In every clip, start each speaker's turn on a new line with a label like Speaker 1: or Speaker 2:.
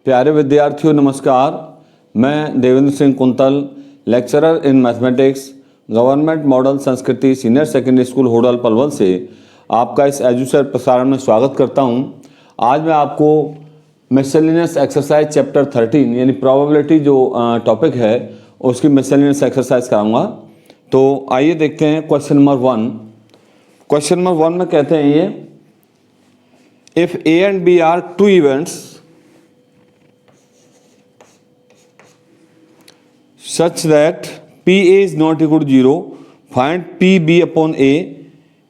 Speaker 1: प्यारे विद्यार्थियों नमस्कार। मैं Devendra Singh Kuntal, lecturer in mathematics, government model Sanskriti senior secondary school Hodal Palwal से आपका इस एजुसर प्रसारण में स्वागत करता हूं। आज मैं आपको मिसलेनियस एक्सरसाइज चैप्टर 13 यानी प्रोबेबिलिटी जो टॉपिक है उसकी मिसलेनियस एक्सरसाइज कराऊंगा। तो आइए देखते हैं क्वेश्चन नंबर 1। क्वेश्चन नंबर 1 में कहते हैं ये, if A and B are two events such that PA is not equal to 0, find PB upon A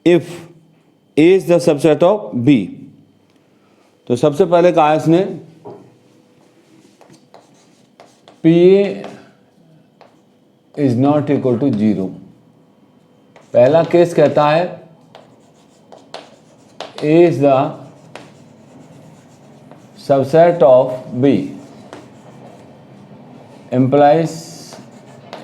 Speaker 1: if A is the subset of B। तो सबसे पहले कहा इसने PA is not equal to 0। पहला केस कहता है A is the subset of B, implies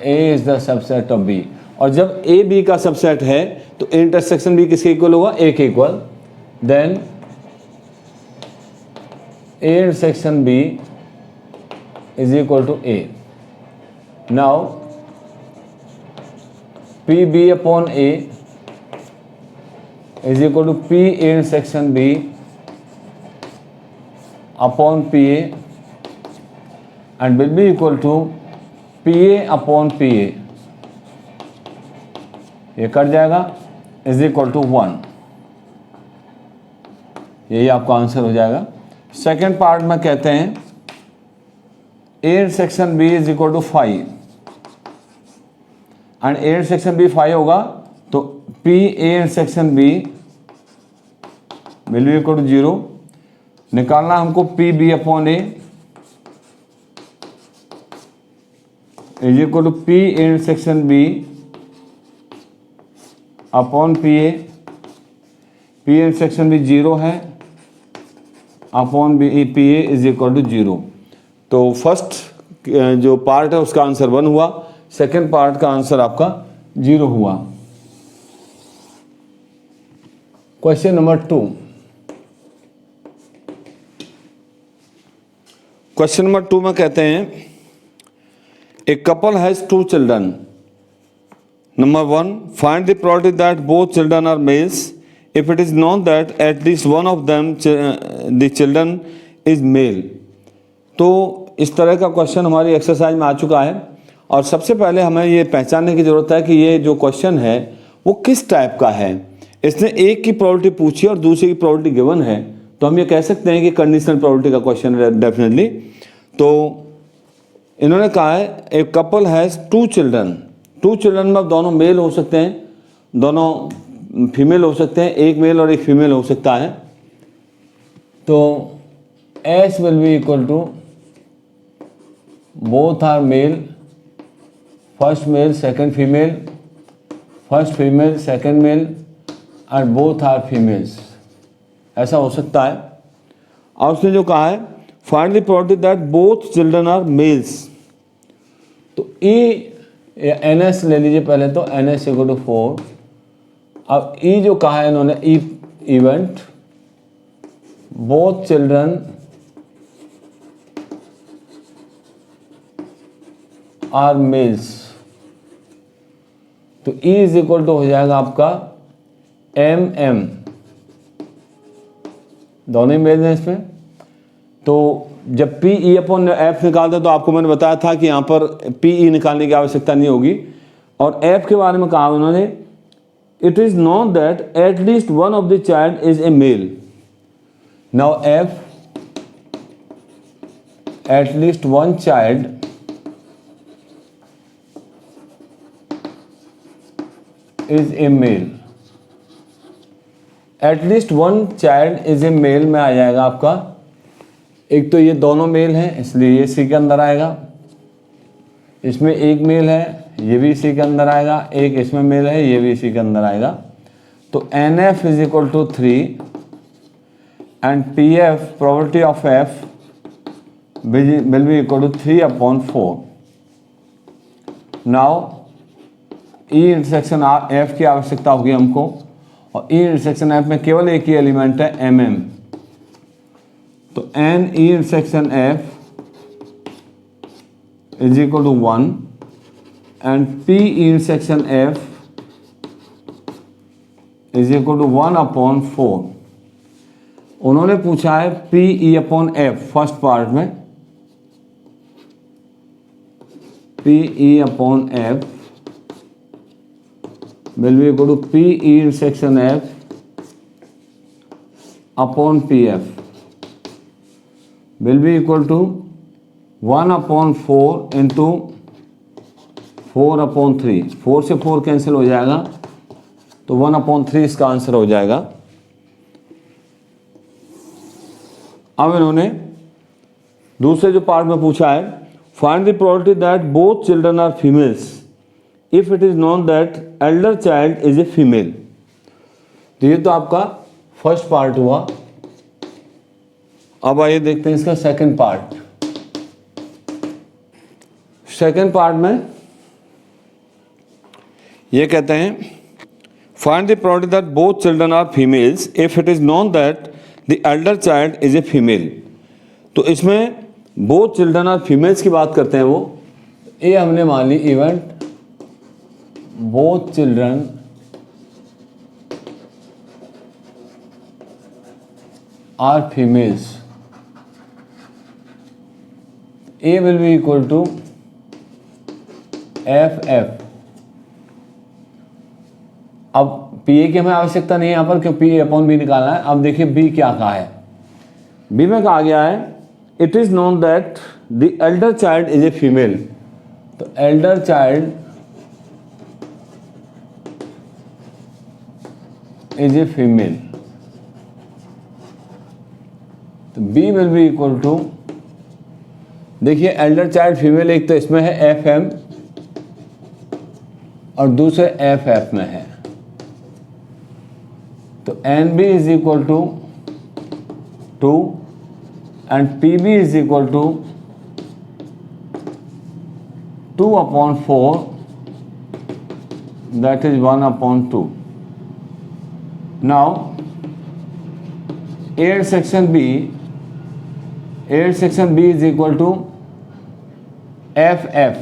Speaker 1: A is the subset of B। और जब A B का सबसेट है तो इंटरसेक्शन B किसके इक्वल होगा? A के equal. Then A intersection B is equal to A। Now PB upon A is equal to P intersection B upon PA and will be equal to PA upon PA, ये cut जाएगा, is equal to 1। यही आपका answer हो जाएगा। Second part में कहते हैं A intersection B is equal to 5 and A intersection B 5 होगा तो PA intersection B will be equal to 0। निकालना हमको PB upon A is equal to P intersection B upon PA। P intersection B 0 है upon PA is equal to 0। तो first जो part है उसका answer 1 हुआ, सेकेंड पार्ट का answer आपका 0 हुआ। Question number 2। क्वेश्चन नंबर 2 में कहते हैं A couple has 2 children. Number 1, find the probability that both children are males if it is known that at least one of them the children is male। तो इस तरह का question हमारी exercise में आ चुका है और सबसे पहले हमें ये पहचानने की ज़रूरत है कि ये जो क्वेश्चन है वो किस टाइप का है। इसने एक की प्रोबेबिलिटी पूछी और दूसरे की प्रोबेबिलिटी गिवन है, तो हम ये कह सकते हैं कि कंडीशनल प्रोबेबिलिटी का क्वेश्चन है डेफिनेटली। तो इन्होंने कहा है a couple has 2 children. 2 children में दोनों मेल हो सकते हैं, दोनों फीमेल हो सकते हैं, एक मेल और एक फीमेल हो सकता है। तो S will be equal to both are male, first male second female, first female second male and both are females, ऐसा हो सकता है। और उसने जो कहा है find the probability that both children are males, तो NS ले लीजिए पहले, तो NS इक्वल टू 4। अब E जो कहा है इन्होंने, event both children are males, तो E इज इक्वल टू हो जाएगा आपका MM, दोनों ही मेल हैं इसमें। तो जब PE अपॉन F निकालते हैं तो आपको मैंने बताया था कि यहाँ पर PE निकालने की आवश्यकता नहीं होगी। और F के बारे में कहा उन्होंने, it is known that at least one of the child is a male. Now F at least one child is a male, at least one child is a male में आ जाएगा आपका, एक तो ये दोनों मेल हैं इसलिए ये सी के अंदर आएगा, इसमें एक मेल है ये भी सी के अंदर आएगा, एक इसमें मेल है ये भी सी के अंदर आएगा। तो NF is equal to 3 and PF probability of F will be equal to 3 upon 4। Now E intersection F की आवश्यकता होगी हमको, और E इंटरसेक्शन F में केवल एक ही एलिमेंट है MM। तो NE intersection F is equal to 1 and P intersection F is equal to 1/4। उन्होंने पूछा है PE/F फर्स्ट पार्ट में, PE/F will be equal to PE intersection F upon PF will be equal to 1/4 into 4/3। 4 से 4 cancel हो जाएगा तो 1/3 इसका answer हो जाएगा। अब इन्होंने दूसरे जो पार्ट में पूछा है, find the probability that both children are females if it is known that elder child is a female. तो ये तो आपका फर्स्ट पार्ट हुआ। अब आइए देखते हैं इसका सेकंड पार्ट। सेकंड पार्ट में ये कहते हैं find the probability that both children are females if it is known that the elder child is a female. तो इसमें बोथ चिल्ड्रन आर फीमेल्स की बात करते हैं वो, ये हमने मान ली event both children are females, A will be equal to FF। अब PA की हमें आवश्यकता नहीं है यहाँ पर, क्योंकि PA/B निकालना है। अब देखिए B क्या कहा है, B में कहा गया है it is known that the elder child is a female. तो elder child is a female, तो B will be equal to, देखिए एल्डर चाइल्ड फीमेल एक तो इसमें है FM और दूसरे FF में है, तो NB is equal to 2 and PB is equal to 2/4 that is 1/2। Now, A section B is equal to FF,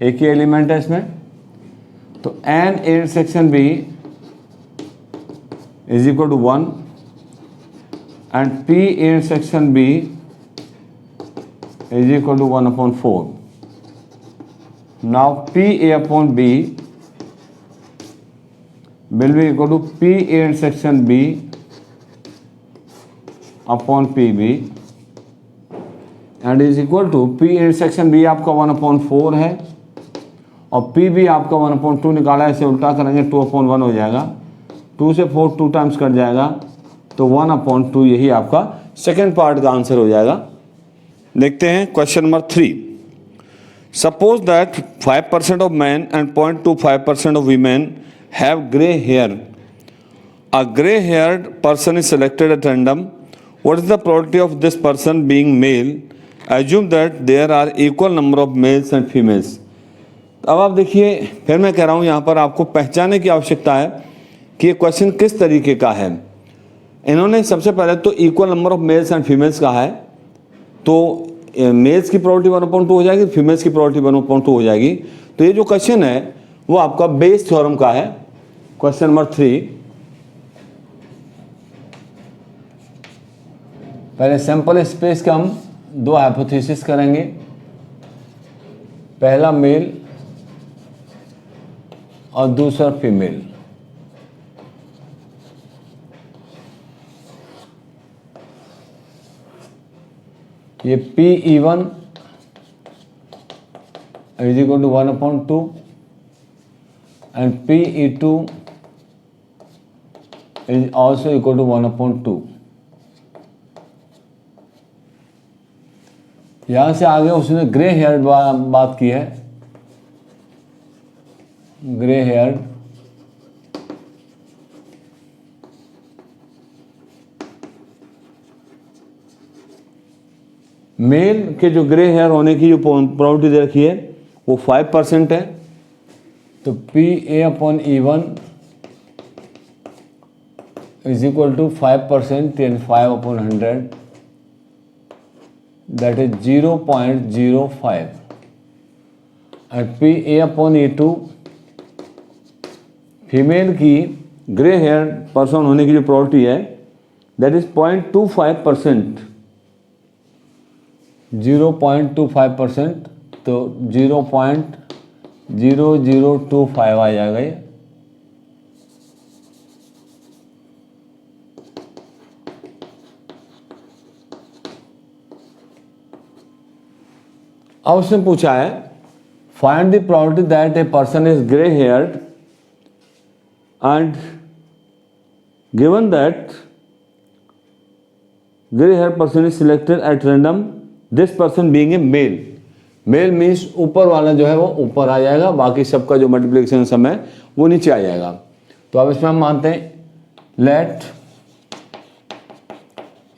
Speaker 1: एक ही एलिमेंट है इसमें, तो N intersection B is equal to 1 and P intersection B is equal to 1/4. Now PA/B will be equal to P intersection B upon PB and is equal to P intersection B आपका 1/4 है और PB आपका 1/2 निकाला है, इसे उल्टा करेंगे 2/1 हो जाएगा, 2 से 4 2 टाइम्स कट जाएगा, तो 1/2 यही आपका सेकेंड पार्ट का आंसर हो जाएगा। देखते हैं question number 3। Suppose that 5% of man and 0.25% of women have gray hair. A gray haired person is selected at random. What is the probability of this person being male? Assume that there are equal number of males and females. अब आप देखिए, फिर मैं कह रहा हूँ यहाँ पर आपको पहचानने की आवश्यकता है कि ये क्वेश्चन किस तरीके का है। इन्होंने सबसे पहले तो equal number of males and females कहा है, तो मेल्स की प्रोबेबिलिटी 1/2 हो जाएगी, फीमेल्स की प्रोबेबिलिटी 1/2 हो जाएगी। तो ये जो क्वेश्चन है वो आपका बेस थ्योरम का है। क्वेश्चन नंबर 3, पहले सैंपल स्पेस का हम 2 हाइपोथेसिस करेंगे, पहला मेल और दूसरा फीमेल। ये PE1 is equal to 1/2 and PE2 is also equal to 1/2। यहां से आगे उसने ग्रे हेयर बात की है, ग्रे हेयर मेल के जो ग्रे हेयर होने की जो प्रोबेबिलिटी दे रखी है वो 5% है, तो PA/E1 इज इक्वल टू 5% यानी 5/100
Speaker 2: that is 0.05 and PA/E2 female की
Speaker 1: ग्रे हेयर पर्सन होने की जो प्रॉपर्टी है दैट इज 0.25%.
Speaker 2: 0.25%, तो 0.0025 आ जाएगा ये. अब उसने पूछा है find the probability that a person is
Speaker 1: Gray haired and given that gray haired person is selected at random, this person being a male.
Speaker 2: Male means ऊपर वाला जो है वो ऊपर आ जाएगा, बाकी सबका जो मल्टीप्लिकेशन सम है वो नीचे आ जाएगा. तो अब इसमें हम मानते हैं let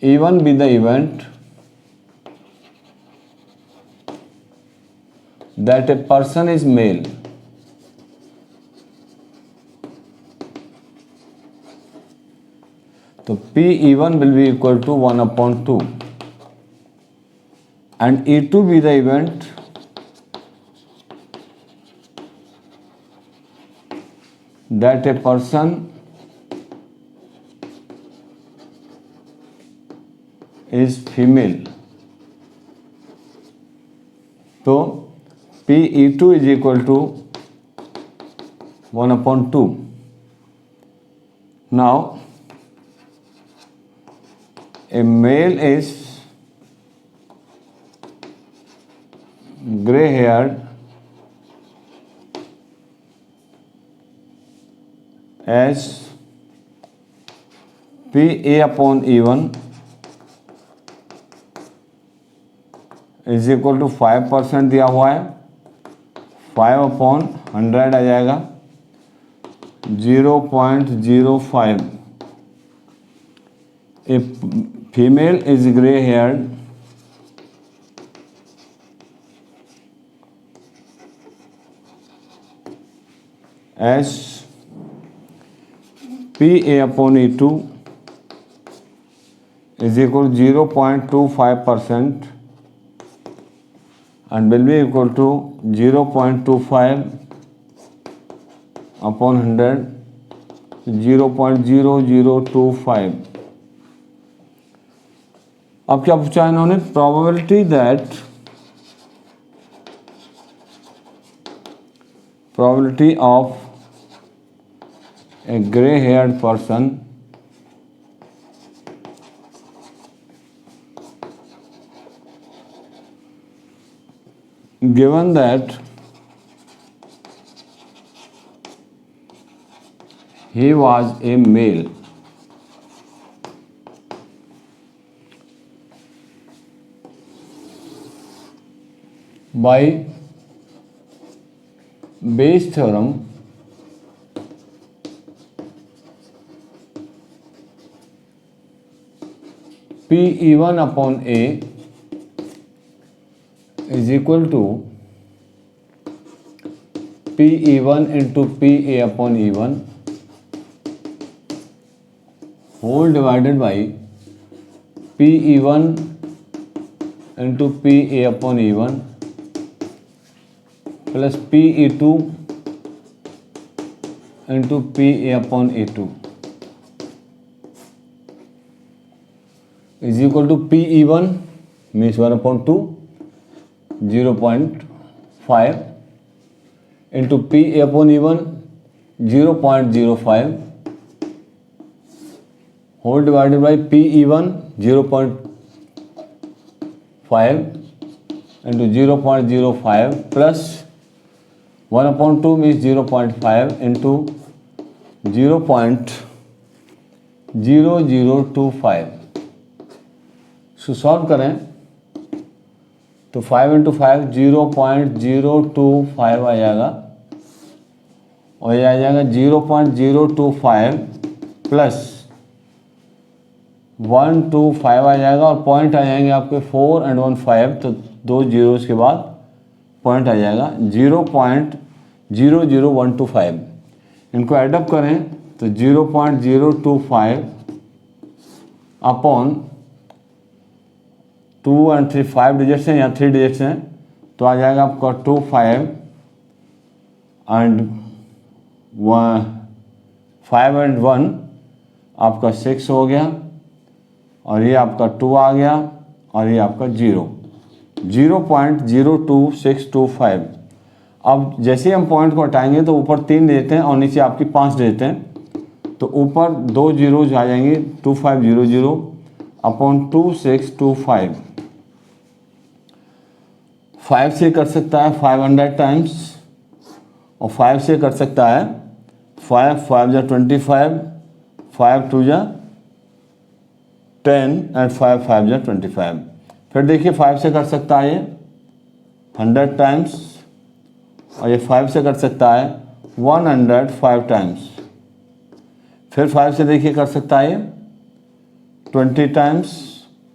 Speaker 2: E1 be the event that a person is male. तो PE1 will be equal to 1/2 and E2 be the event that a person is female. तो PE2 is equal to 1/2. Now a male is gray haired as PA/E1 is equal to 5% दिया हुआ है. 5/100 आ जाएगा 0.05. A female is gray haired as PA/E2 is equal to 0.25% and will be equal to 0.25/100, 0.0025. अब क्या पूछा इन्होंने probability of a grey haired person given that he was a male. By Bayes theorem, PE1/A is equal to PE1 into PA/E1 whole divided by PE1 into PA/E1 plus PE2 into PA/E2 is equal to PE1 means 1/2, 0.5 into PA/E1 0.05 whole divided by PE1 0.5 into 0.05 plus 1/2 means 0.5 into 0.0025. So solve करें तो 5 into 5 0.025 आ जाएगा और ये आ जाएगा 0.025 plus 125 आ जाएगा और point आ जाएंगे आपके 4 and 1 5, तो 2 zeros के बाद पॉइंट आ जाएगा 0.00125. इनको एडअप करें तो 0.025 अपॉन 2 and 3 5 डिजिट्स हैं या 3 डिजिट्स हैं, तो आ जाएगा आपका 2 5 एंड 1 आपका 6 हो गया, और ये आपका 2 आ गया, और ये आपका 0.0265। अब जैसे ही हम पॉइंट को हटाएंगे तो ऊपर 3 डिजिट हैं और नीचे आपकी 5 डिजिट हैं, तो ऊपर 2 जीरोज आ जाएंगे, 2500 अपॉन 2625। 5 से कर सकता है 500 टाइम्स, और 5 से कर सकता है 5 5 जा 25, 5 2 जा 10 एंड 5 5 जा 25। फिर देखिए 5 से कर सकता है ये 100 टाइम्स, और ये 5 से कर सकता है 105 टाइम्स। फिर 5 से देखिए कर सकता है 20 टाइम्स,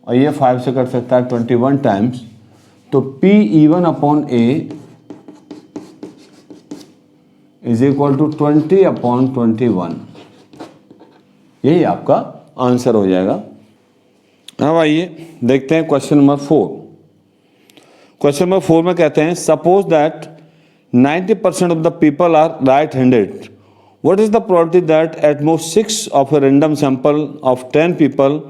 Speaker 2: और ये 5 से कर सकता है 21 टाइम्स। तो P even upon A is equal to 20 upon 21, यही आपका आंसर हो जाएगा। अब आइए देखते हैं क्वेश्चन नंबर 4। क्वेश्चन नंबर 4 में कहते हैं suppose that 90% of the people are right-handed. What is the probability that at most 6 of a random sample of 10 people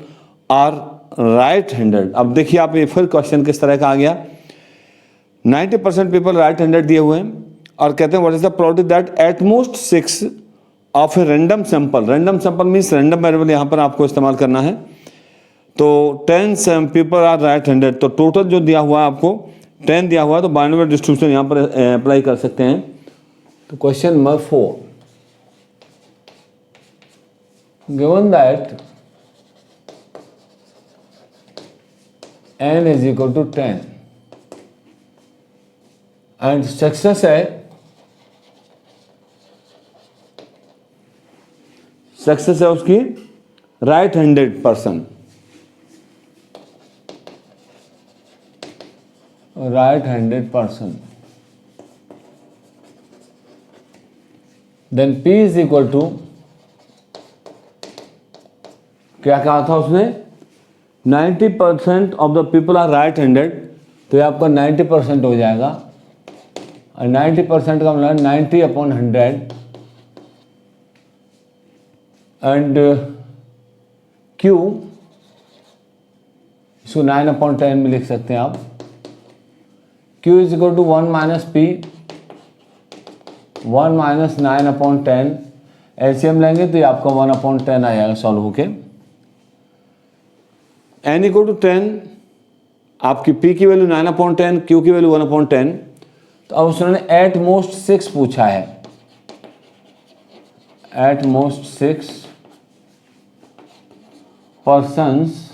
Speaker 2: are right-handed? अब देखिए आप ये फिर क्वेश्चन किस तरह का आ गया। 90% पीपल right-handed दिए हुए हैं और कहते हैं what is the probability that at most 6 of a random sample. Random sample means random variable यहाँ पर आपको इस्तेमाल करना है। तो 10 people are right-handed, तो टोटल जो दिया हुआ है आपको 10 दिया हुआ है, तो बाइनरी डिस्ट्रीब्यूशन यहाँ पर अप्लाई कर सकते हैं। तो question number 4, given that n is equal to 10 and success है, सक्सेस है उसकी right handed person, right-handed person, then P is equal to, क्या कहा था उसने, 90% of the people are right-handed, तो ये आपका 90% हो जाएगा, और 90% का मतलब 90 अपॉन 100 एंड Q, इसको 9 अपॉन 10 में लिख सकते हैं आप। Q is equal to 1 minus P, 1 minus 9 upon 10, LCM लेंगे तो ये आपका 1 अपॉन 10 आ जाएगा सॉल्व होके। n इक्वल टू 10, आपकी P की वैल्यू 9 अपॉन 10, Q की वैल्यू 1 अपॉन 10। तो अब उसने एट मोस्ट 6 पूछा है, at most 6 persons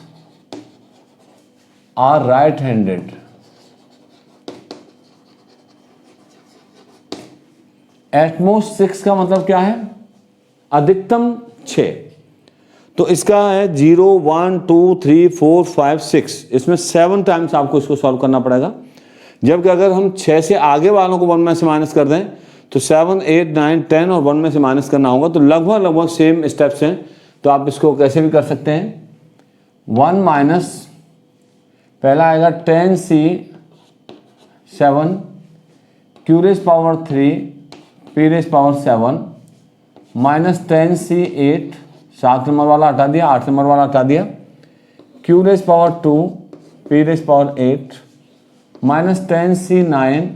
Speaker 2: are right handed. At most 6 का मतलब क्या है, अधिकतम 6। तो इसका है 0 1 2 3 4 5 6, इसमें 7 टाइम्स आपको इसको सॉल्व करना पड़ेगा। जबकि अगर हम 6 से आगे वालों को 1 में से माइनस कर दें तो 7 8 9 10 और 1 में से माइनस करना होगा, तो लगभग सेम स्टेप्स हैं। तो आप इसको कैसे भी कर सकते हैं, 1 माइनस पहला आएगा 10c 7 q rays power 3 p rays power 7 minus 10c 8, 7 number वाला हटा दिया, 8 नंबर वाला हटा दिया, q rays power 2 p rays power 8 minus 10c 9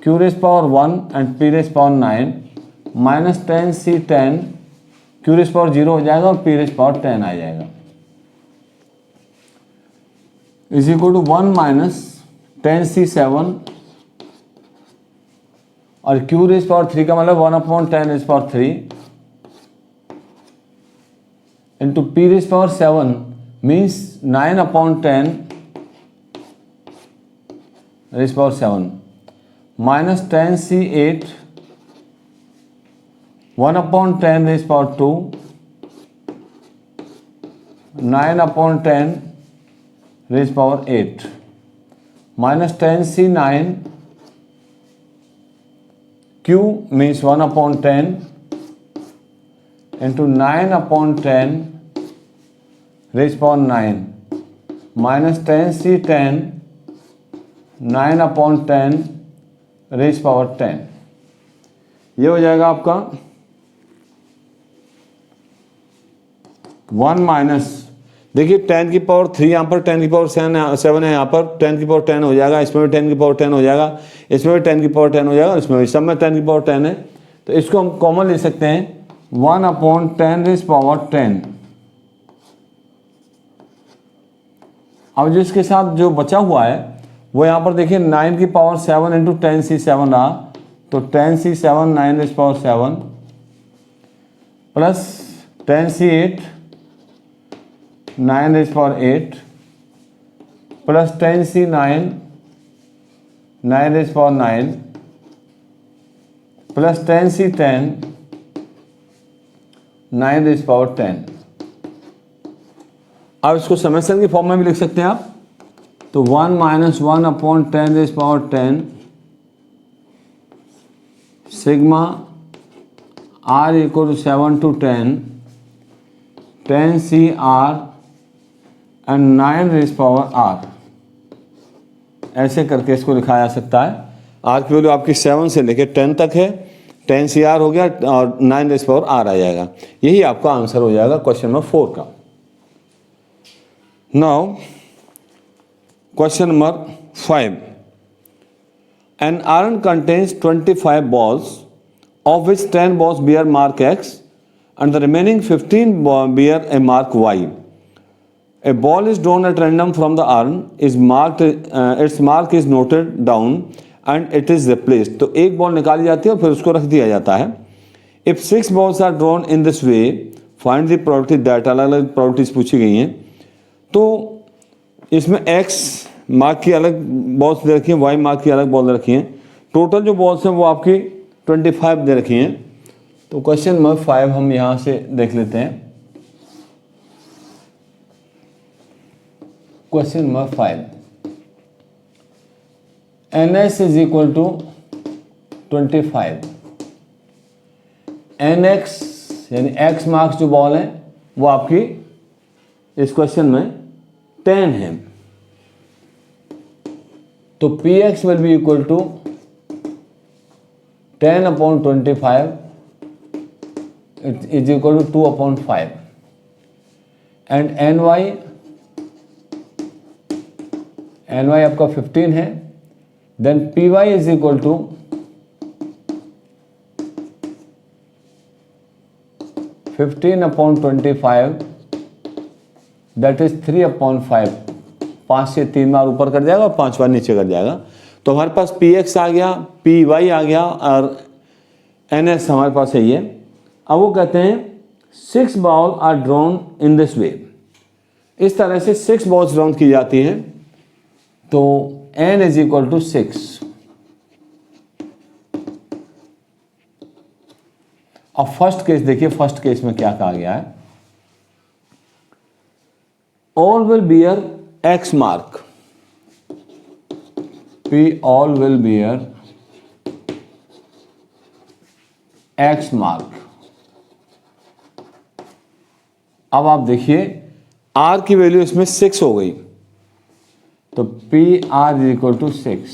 Speaker 2: q rays power 1 and p rays power 9 minus 10c 10 q rays power 0 हो जाएगा और p rays power 10 आ जाएगा, is equal to 1 minus 10c 7 और q रेज़ पावर 3 का मतलब 1 upon 10 rays power 3 into p rays power 7 means 9 upon 10 rays power 7 minus 10c 8 1 upon 10 rays power 2 9 upon 10 rays power 8 minus 10c 9 q means 1 upon 10 into 9 upon 10 raised power 9 -10c10 9/10 rays power 10, ये हो जाएगा आपका 1 minus, देखिए 10 की power 3 यहाँ पर, 10 की power 7 है यहाँ पर, 10 की पावर 10 हो जाएगा, इसमें भी 10 की पावर 10 हो जाएगा, इसमें भी 10 की पावर 10 हो जाएगा, इसमें भी, सब में 10 की पावर 10 है। तो इसको हम कॉमन ले सकते हैं 1/10 रेज़ पावर 10। अब जो इसके साथ जो बचा हुआ है वो यहाँ पर देखिए 9 की पावर 7 इंटू 10c7 रहा, तो 10c7 9 raise power 7 plus 10c8 9 raise power 8 plus 10c9 9 raise power 9 plus 10c10 9 raise power 10। अब इसको समेशन की फॉर्म में भी लिख सकते हैं आप, तो 1 minus 1/10 raise power 10 sigma r equal to 7 to 10 10c r and 9 raise power r, ऐसे करके इसको लिखा जा सकता है। r की वैल्यू आपकी 7 से लेके 10 तक है, 10c r हो गया और 9 रेज़ पावर r आ जाएगा। यही आपका आंसर हो जाएगा क्वेश्चन नंबर 4 का। Now question number 5, an iron contains 25 balls of which 10 balls bear mark X and the remaining 15 bear a mark Y. A ball is drawn at random from the iron, is marked, its mark is noted down and it is replaced. तो एक ball निकाली जाती है और फिर उसको रख दिया जाता है। If 6 balls are drawn in this way, find the probability that, अलग अलग probabilities पूछी गई हैं। तो इसमें X मार्क की अलग बॉल्स दे रखी हैं, Y मार्क की अलग बॉल दे रखी हैं, टोटल जो बॉल्स हैं वो आपकी 25 दे रखी हैं। तो क्वेश्चन नंबर 5 हम यहाँ से देख लेते हैं। Question number 5, NS is equal to 25, NX यानी X मार्क्स जो बॉल है वो आपकी इस क्वेश्चन में 10 है, तो Px will be equal to 10/25, it is equal to 2/5 and ny आपका 15 है, then Py is equal to 15/25, that is 3/5, 5 से 3 बार ऊपर कर जाएगा और 5 बार नीचे कर जाएगा। तो हमारे पास Px आ गया, Py आ गया और NS हमारे पास है ये। अब वो कहते हैं 6 ball are drawn in this way, इस तरह से 6 बॉल्स ड्रॉन की जाती हैं, तो n इज इक्वल टू 6। अब फर्स्ट केस देखिए, फर्स्ट केस में क्या कहा गया है, all will bear X mark, P all will bear X mark। अब आप देखिए R की वैल्यू इसमें 6 हो गई, तो P R is equal to 6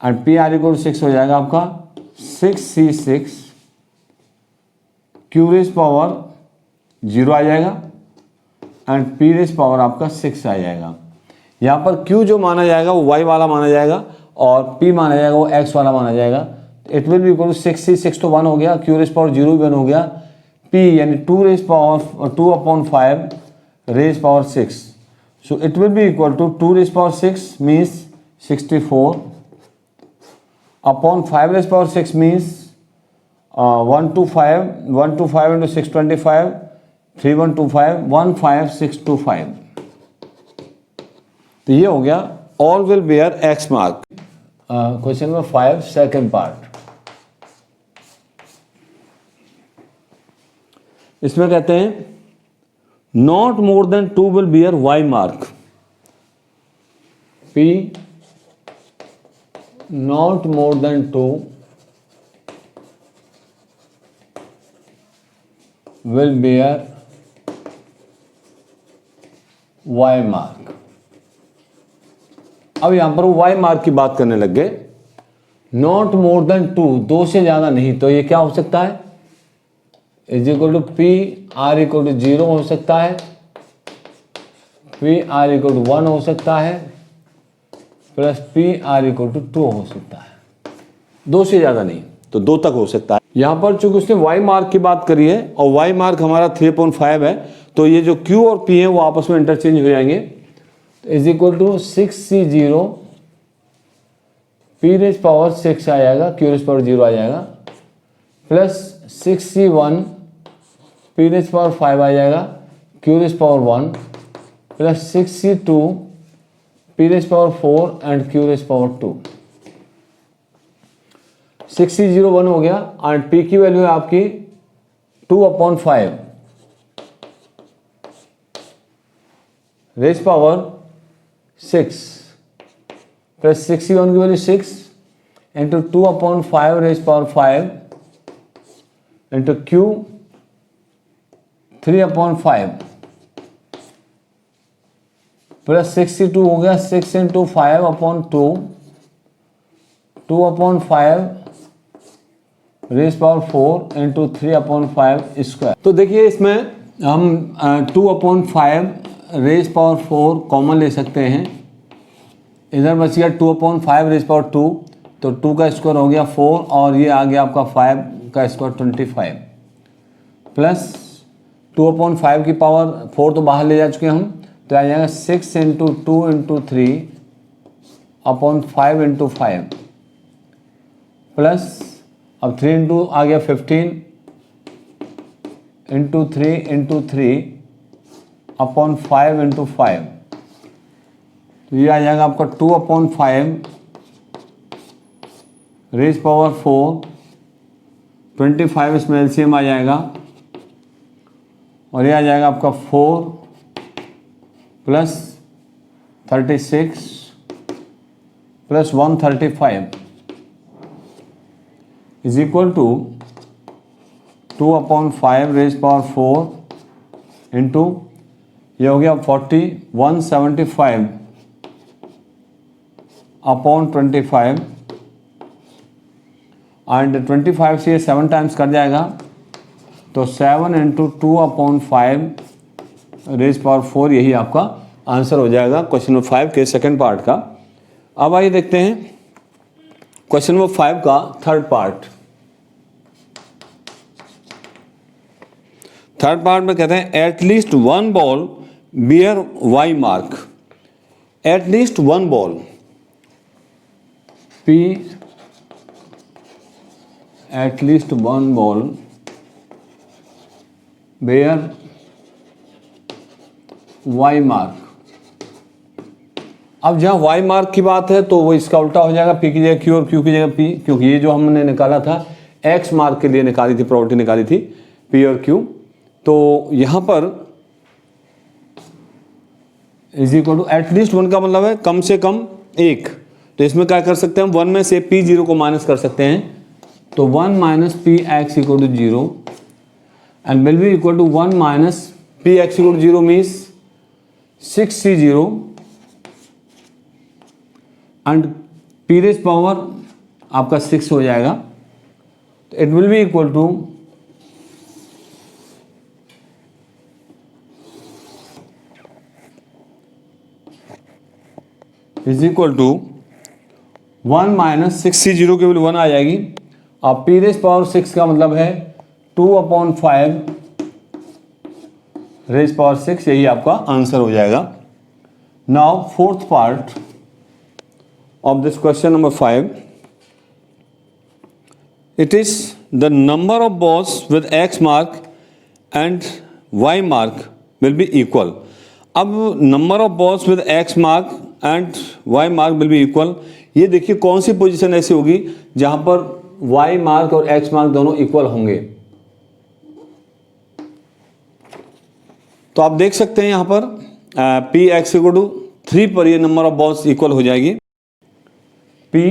Speaker 2: and P R equal to 6 हो जाएगा आपका 6c6 Q रेज़ पावर 0 आ जाएगा एंड P रेज़ पावर आपका 6 आ जाएगा। यहाँ पर Q जो माना जाएगा वो Y वाला माना जाएगा और P माना जाएगा वो X वाला माना जाएगा। It will be equal to 6c6 तो 1 हो गया, Q रेज़ पावर 0 भी 1 हो गया, P यानी 2 raise power 2/5 raise power 6, so it will be equal to 2 raise power 6 means 64 upon 5 raise power 6 means 125 into 625 3125 15625। तो ये हो गया all will bear X mark. Question number 5 second part, इसमें कहते हैं not more than 2 will bear Y mark, P not more than 2 will bear Y mark. अब यहां पर वाई मार्क की बात करने लग गए। नॉट मोर देन 2, 2 से ज्यादा नहीं, तो ये क्या हो सकता है, is equal to P R equal to 0 हो सकता है, पी आर इक्वल टू 1 हो सकता है, plus P R equal to 2 हो सकता है। 2 से ज्यादा नहीं, तो 2 तक हो सकता है। यहां पर चूंकि उसने वाई मार्क की बात करी है और वाई मार्क हमारा 3.5 है, तो ये जो क्यू और पी है वो आपस में इंटरचेंज हो जाएंगे। Is equal to 6c0 P raise power 6 आ जाएगा, क्यू रेज पावर 0 आ जाएगा, plus 6c1 P raise power 5 आ जाएगा, Q raise power 1, plus 6c2 P raise power 4 and Q raise power 2। 6c0 1 हो गया और पी की वैल्यू है आपकी 2/5 रेज पावर 6 प्लस 6c1 की value 6 into 2/5 raise power 5 into q 3/5 plus 6c2 हो गया 6 into 5/2 2/5 raise power 4 into 3/5 square. तो देखिए इसमें हम 2/5 रेज पावर 4 कॉमन ले सकते हैं, इधर बच गया 2/5 रेज पावर 2, तो 2 का स्क्वायर हो गया 4 और ये आ गया आपका 5 का स्क्वायर 25 प्लस 2/5 की पावर 4 तो बाहर ले जा चुके हम, तो आ जाएगा 6 इंटू 2 इंटू 3/5 इंटू 5 प्लस अब 3 इंटू आ गया 15 इंटू 3 इंटू 3/5 इंटू 5, तो ये आ जाएगा आपका 2/5 रेज पावर 4 25 इसमें एलसीएम आ जाएगा और ये आ जाएगा आपका 4 plus 36 plus 135 is equal to 2/5 raise power 4 into ये हो गया 175/25 एंड 25 से 7 टाइम्स कर जाएगा, तो 7 इंटू 2/5 रेज पावर 4 यही आपका आंसर हो जाएगा क्वेश्चन नंबर 5 के सेकंड पार्ट का। अब आइए देखते हैं क्वेश्चन नंबर 5 का थर्ड पार्ट। थर्ड पार्ट में कहते हैं at least one ball bear Y mark. At least one ball, P at least one ball bear Y mark. अब जहां वाई मार्क की बात है तो वो इसका उल्टा हो जाएगा, पी की जगह क्यू और क्यू की जगह पी, क्योंकि ये जो हमने निकाला था एक्स मार्क के लिए निकाली थी, प्रॉपर्टी निकाली थी पी और क्यू, तो यहां पर is equal to at least one का मतलब है कम से कम एक, तो इसमें क्या कर सकते हैं हम, वन में से पी 0 को माइनस कर सकते हैं, तो 1 minus p x equal to 0 and will be equal to 1 minus p x equal to 0 means 6c0 and p raise power आपका 6 हो जाएगा, तो it will be equal to is equal to 1 minus 6c0 की value 1 आ जाएगी। अब P raise power 6 का मतलब है 2/5 रेज पावर 6, यही आपका आंसर हो जाएगा। Now fourth part of this question number 5, it is the number of balls with x mark and y mark will be equal. अब number of balls with x mark and y mark will be equal, ये देखिए कौन सी position ऐसी होगी जहां पर y mark और x mark दोनों इक्वल होंगे। तो आप देख सकते हैं यहां पर p x इक्वल टू 3 पर ये नंबर ऑफ बॉल्स इक्वल हो जाएगी। P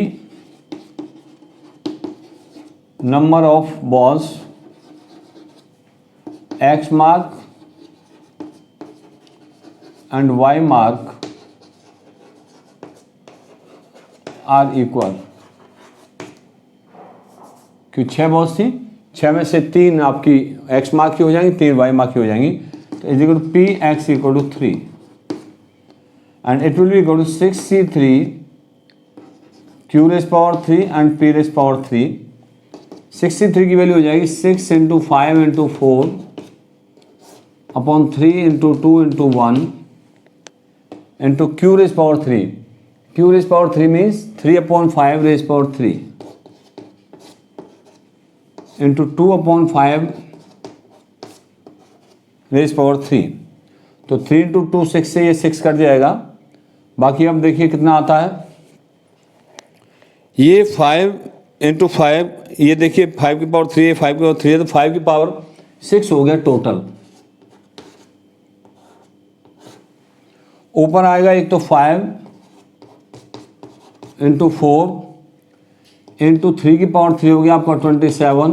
Speaker 2: number of balls x mark and y mark are equal। क्यों 6 बॉल्स थी, 6 में से 3 आपकी x मार्क की हो जाएंगी, 3 y मार्क की हो जाएंगी, तो is equal to px equal to 3 and it will be equal to 6c3 q raise power 3 and p raise power 3। 63 की वैल्यू हो जाएगी 6 into 5 into 4 upon 3 into 2 into 1 into q raise power 3। q raise power 3 means 3 upon 5 raise power 3 into 2 upon 5 raise power 3। तो 3 into 2 6 से ये 6 cut जाएगा। बाकी अब देखिए कितना आता है,
Speaker 1: ये 5 इंटू 5, ये देखिए 5 की पावर 3 है, 5 की पावर 3 है, तो 5 की पावर
Speaker 2: 6 हो गया टोटल। ऊपर आएगा एक तो 5 इंटू 4 इंटू 3 की पावर 3 हो गया आपका 27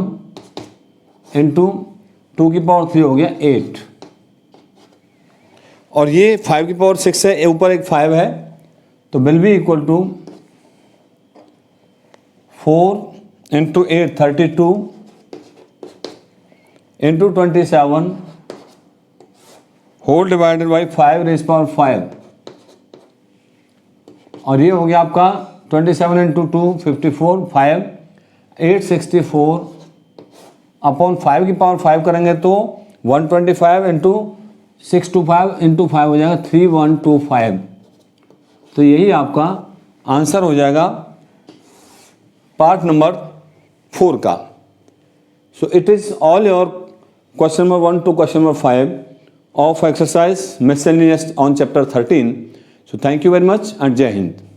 Speaker 2: इंटू 2 की पावर 3 हो गया 8।
Speaker 1: और ये 5 की पावर 6 है, ऊपर एक 5 है,
Speaker 2: तो will be equal to 4 into 8 32 into 27 whole divided by 5 raise power 5। और ये हो गया आपका 27 इंटू 2 54 5 864 अपॉन 5 की पावर 5 करेंगे तो 125 इंटू 625 इंटू 5 हो जाएगा 3125। तो यही आपका आंसर हो जाएगा पार्ट नंबर 4 का। So it is all your question number 1 to question number 5 of exercise miscellaneous on chapter 13. So thank you very much and Jai Hind.